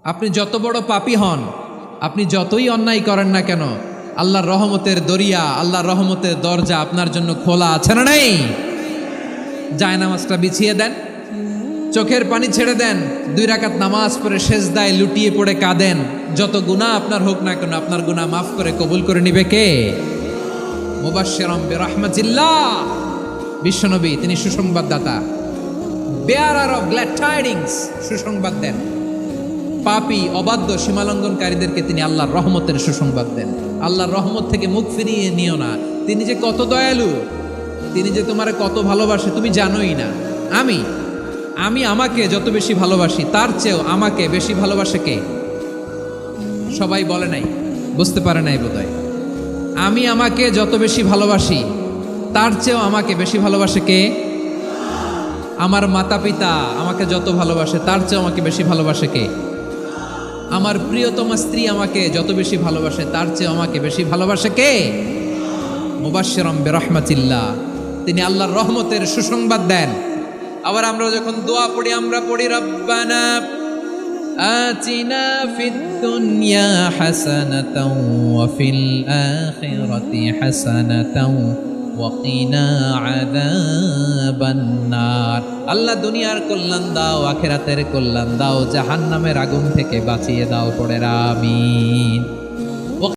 আপনি যত বড় পাপী হন, আপনি যতই অন্যায় করেন না কেন, আল্লাহর রহমতের দরিয়া, আল্লাহর রহমতের দরজা আপনার জন্য খোলা আছে না নেই? জায়নামাজটা বিছিয়ে দেন, চোখের পানি ছেড়ে দেন, 2 রাকাত নামাজ পড়ে সেজদায় লুটিয়ে পড়ে কাঁদেন। যত গুনাহ আপনার হোক না কেন, আপনার গুনাহ মাফ করে কবুল করে নিবে কে? মুবাশশিরাম বিরহমাতিল্লাহ, বিশ্বনবী তিনি সুসংবাদদাতা, বেয়ারার অফ গ্ল্যাড টাইডিংস, সুসংবাদ দেন। পাপী অবাধ্য সীমালঙ্ঘনকারীদেরকে তিনি আল্লাহর রহমতের সুসংবাদ দেন। আল্লাহর রহমত থেকে মুখ ফিরিয়ে নিও না। তিনি যে কত দয়ালু, তিনি যে তোমারে কত ভালোবাসে তুমি জানোই না। আমি আমাকে যত বেশি ভালোবাসি তার চেয়েও আমাকে বেশি ভালোবাসে কে? সবাই বলে নাই, বুঝতে পারে নাই বোধহয়। আমি আমাকে যত বেশি ভালোবাসি তার চেয়েও আমাকে বেশি ভালোবাসে কে? আমার মাতা পিতা আমাকে যত ভালোবাসে তার চেয়েও আমাকে বেশি ভালোবাসে কে? আমার প্রিয়তমা স্ত্রী আমাকে যত বেশি ভালোবাসে তার চেয়ে আমাকে বেশি ভালোবাসে কে? মুবাশশিরাম বিরহমাতিল্লাহ, তিনি আল্লাহর রহমতের সুসংবাদ দেন। আবার আমরা যখন দোয়া পড়ি, আমরা পড়ি রব্বানা আতিনা ফিদ দুনিয়া হাসানাতাও ওয়া ফিল আখিরাতি হাসানাতাও ওয়া কিনা আযাবান নার। আল্লাহ দুনিয়ার কল্যাণ দাও, আখিরাতের কল্যাণ দাও, জাহান্নামের আগুন থেকে বাঁচিয়ে দাও। পড়ে আমিন।